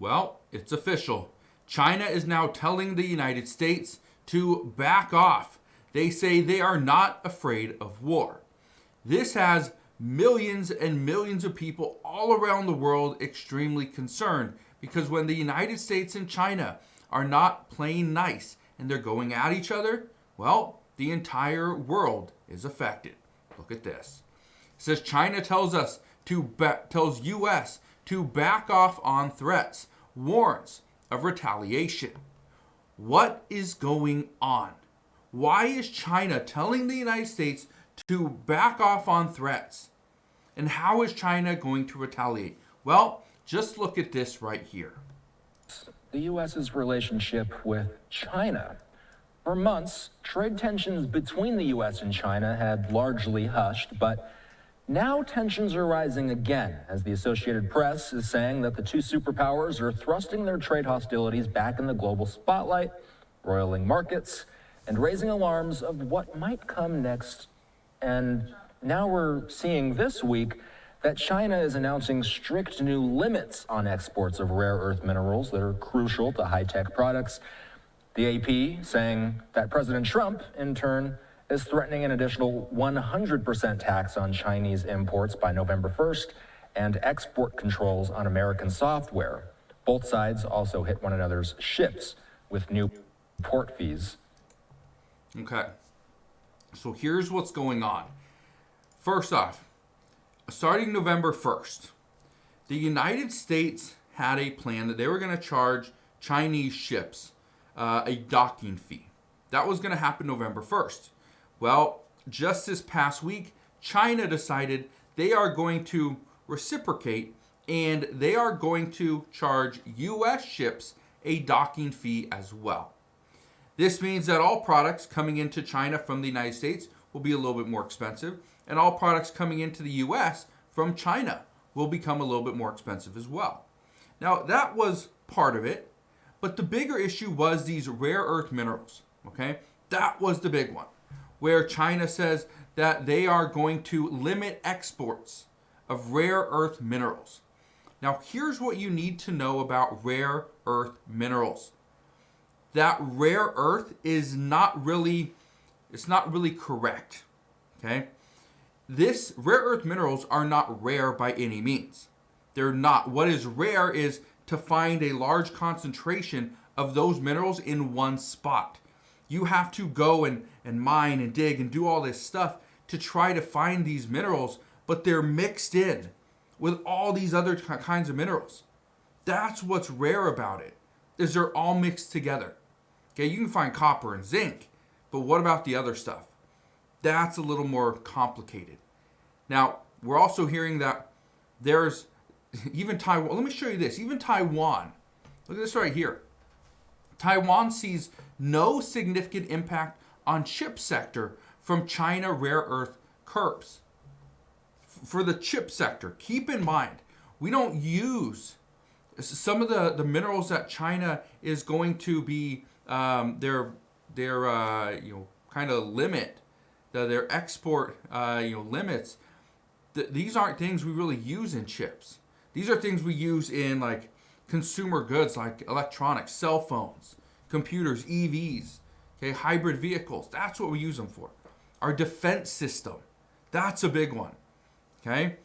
Well, it's official. China is now telling the United States to back off. They say they are not afraid of war. This has millions and millions of people all around the world extremely concerned because when the United States and China are not playing nice and they're going at each other, well, the entire world is affected. Look at this. It says China tells US to back off on threats, warns of retaliation. What is going on? Why is China telling the United States to back off on threats? And how is China going to retaliate? Well, just look at this right here. The U.S.'s relationship with China. For months, trade tensions between the U.S. and China had largely hushed, but now tensions are rising again as the Associated Press is saying that the two superpowers are thrusting their trade hostilities back in the global spotlight, roiling markets, and raising alarms of what might come next. And now we're seeing this week that China is announcing strict new limits on exports of rare earth minerals that are crucial to high-tech products. The AP saying that President Trump, in turn, is threatening an additional 100% tax on Chinese imports by November 1st and export controls on American software. Both sides also hit one another's ships with new port fees. Okay, so here's what's going on. First off, starting November 1st, the United States had a plan that they were going to charge Chinese ships a docking fee. That was going to happen November 1st. Well, just this past week, China decided they are going to reciprocate and they are going to charge U.S. ships a docking fee as well. This means that all products coming into China from the United States will be a little bit more expensive, and all products coming into the U.S. from China will become a little bit more expensive as well. Now, that was part of it, but the bigger issue was these rare earth minerals, okay? That was the big one, where China says that they are going to limit exports of rare earth minerals. Now, here's what you need to know about rare earth minerals. That rare earth is not really correct, okay? This rare earth minerals are not rare by any means. They're not. What is rare is to find a large concentration of those minerals in one spot. You have to go and mine and dig and do all this stuff to try to find these minerals, but they're mixed in with all these other kinds of minerals. That's what's rare about it, is they're all mixed together. Okay, you can find copper and zinc, but what about the other stuff? That's a little more complicated. Now, we're also hearing that there's even Taiwan. Let me show you this. Even Taiwan. Look at this right here. Taiwan sees no significant impact on chip sector from China rare earth curbs. For the chip sector, keep in mind, we don't use some of the minerals that China is going to be their kind of limit, their export limits. These aren't things we really use in chips. These are things we use in like consumer goods like electronics, cell phones, computers, EVs, okay, hybrid vehicles. That's what we use them for. Our defense system, that's a big one. Okay,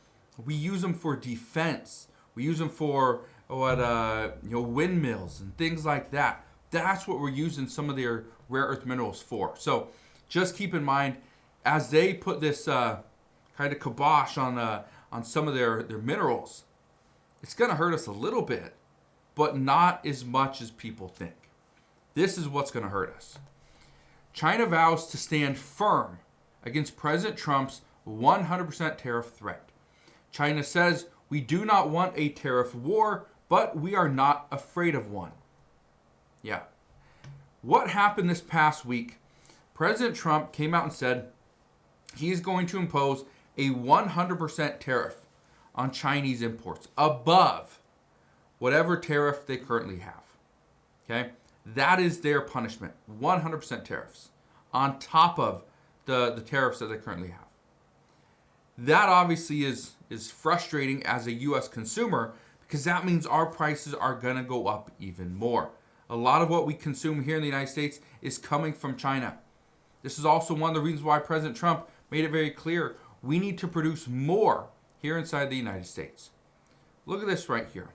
we use them for defense. We use them for windmills and things like that. That's what we're using some of their rare earth minerals for. So just keep in mind, as they put this kind of kibosh on some of their minerals, it's going to hurt us a little bit, but not as much as people think. This is what's going to hurt us. China vows to stand firm against President Trump's 100% tariff threat. China says, we do not want a tariff war, but we are not afraid of one. Yeah. What happened this past week? President Trump came out and said he is going to impose a 100% tariff on Chinese imports above whatever tariff they currently have. Okay? That is their punishment. 100% tariffs on top of the tariffs that they currently have. That obviously is frustrating as a U.S. consumer because that means our prices are going to go up even more. A lot of what we consume here in the United States is coming from China. This is also one of the reasons why President Trump made it very clear we need to produce more here inside the United States. Look at this right here.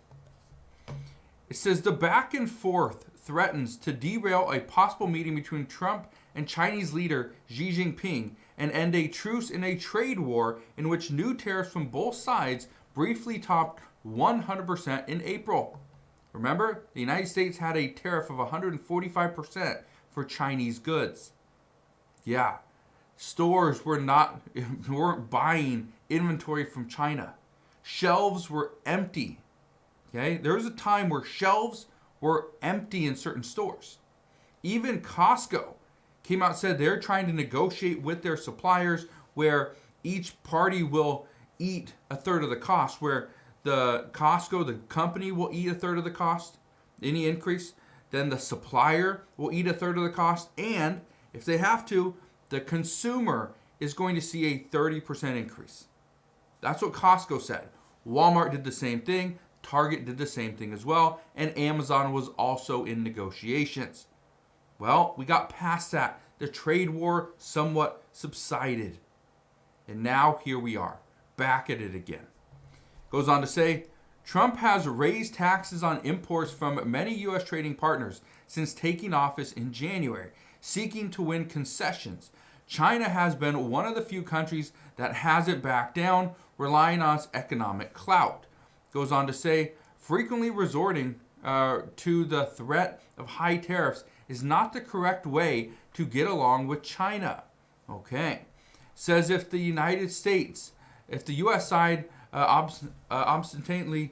It says the back and forth threatens to derail a possible meeting between Trump and Chinese leader Xi Jinping and end a truce in a trade war in which new tariffs from both sides briefly topped 100% in April. Remember, the United States had a tariff of 145% for Chinese goods. Yeah, stores weren't buying inventory from China. Shelves were empty. Okay, there was a time where shelves were empty in certain stores. Even Costco came out and said they're trying to negotiate with their suppliers where each party will eat a third of the cost, where the Costco, the company, will eat a third of the cost, any increase. Then the supplier will eat a third of the cost. And if they have to, the consumer is going to see a 30% increase. That's what Costco said. Walmart did the same thing. Target did the same thing as well. And Amazon was also in negotiations. Well, we got past that. The trade war somewhat subsided. And now here we are, back at it again. Goes on to say, Trump has raised taxes on imports from many U.S. trading partners since taking office in January, seeking to win concessions. China has been one of the few countries that hasn't backed down, relying on its economic clout. Goes on to say, frequently resorting to the threat of high tariffs is not the correct way to get along with China. Okay. Says if the United States, if the U.S. side obstinately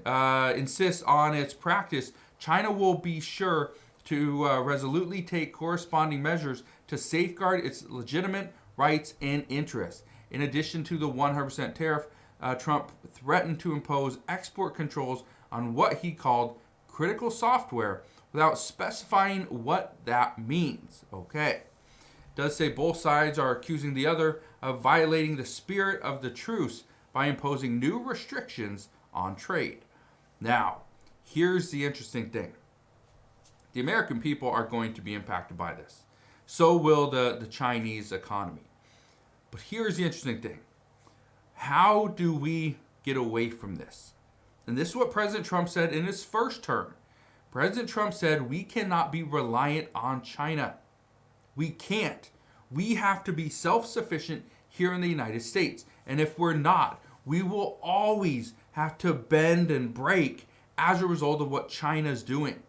insists on its practice, China will be sure to resolutely take corresponding measures to safeguard its legitimate rights and interests. In addition to the 100% tariff, Trump threatened to impose export controls on what he called critical software without specifying what that means. Okay. Does say both sides are accusing the other of violating the spirit of the truce by imposing new restrictions on trade. Now, here's the interesting thing. The American people are going to be impacted by this. So will the Chinese economy. But here's the interesting thing. How do we get away from this? And this is what President Trump said in his first term. President Trump said we cannot be reliant on China. We can't. We have to be self-sufficient here in the United States. And if we're not, we will always have to bend and break as a result of what China's doing.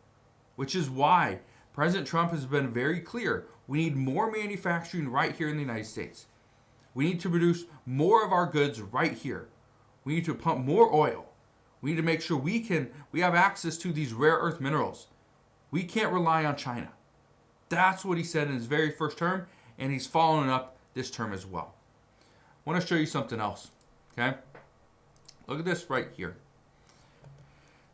Which is why President Trump has been very clear. We need more manufacturing right here in the United States. We need to produce more of our goods right here. We need to pump more oil. We need to make sure we have access to these rare earth minerals. We can't rely on China. That's what he said in his very first term, and he's following up this term as well. I want to show you something else. Okay? Look at this right here.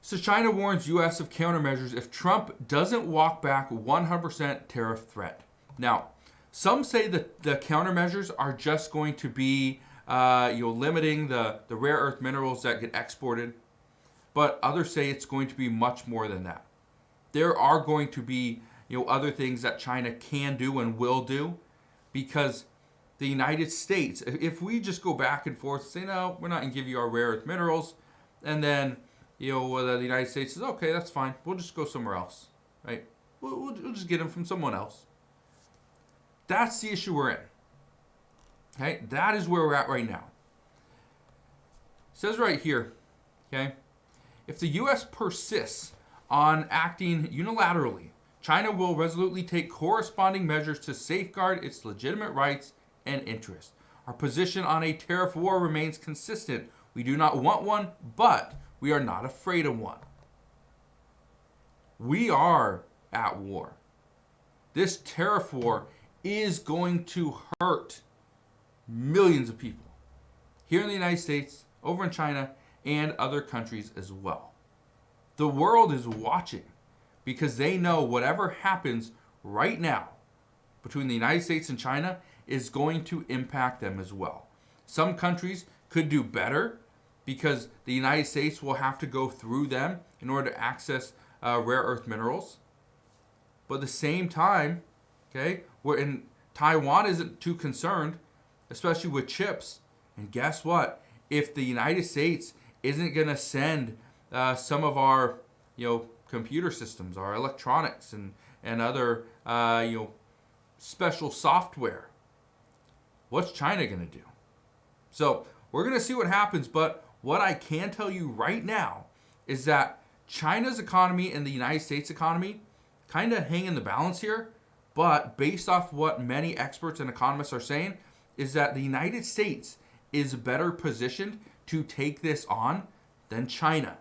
So China warns U.S. of countermeasures if Trump doesn't walk back 100% tariff threat. Now, some say that the countermeasures are just going to be limiting the rare earth minerals that get exported. But others say it's going to be much more than that. There are going to be other things that China can do and will do, because the United States, if we just go back and forth and say, no, we're not going to give you our rare earth minerals, and then the United States says, okay, that's fine, we'll just go somewhere else, right? We'll just get them from someone else. That's the issue we're in. Okay, that is where we're at right now. It says right here, okay, if the U.S. persists on acting unilaterally, China will resolutely take corresponding measures to safeguard its legitimate rights and interests. Our position on a tariff war remains consistent. We do not want one, but we are not afraid of one. We are at war. This tariff war is going to hurt millions of people here in the United States, over in China, and other countries as well. The world is watching because they know whatever happens right now between the United States and China is going to impact them as well. Some countries could do better because the United States will have to go through them in order to access rare earth minerals. But at the same time, okay, we're in Taiwan isn't too concerned, especially with chips. And guess what? If the United States isn't going to send some of our, computer systems, our electronics, and other, special software, what's China going to do? So we're going to see what happens. But what I can tell you right now is that China's economy and the United States economy kind of hang in the balance here. But based off what many experts and economists are saying, is that the United States is better positioned to take this on than China.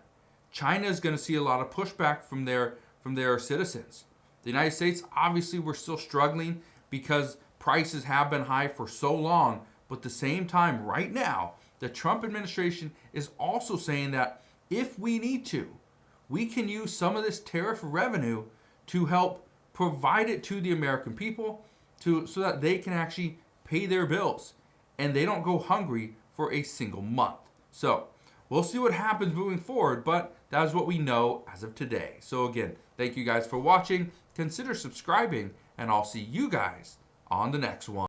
China is going to see a lot of pushback from their citizens. The United States, obviously, we're still struggling because prices have been high for so long. But at the same time, right now, the Trump administration is also saying that if we need to, we can use some of this tariff revenue to help provide it to the American people so that they can actually pay their bills and they don't go hungry for a single month. So we'll see what happens moving forward, but that is what we know as of today. So again, thank you guys for watching. Consider subscribing, and I'll see you guys on the next one.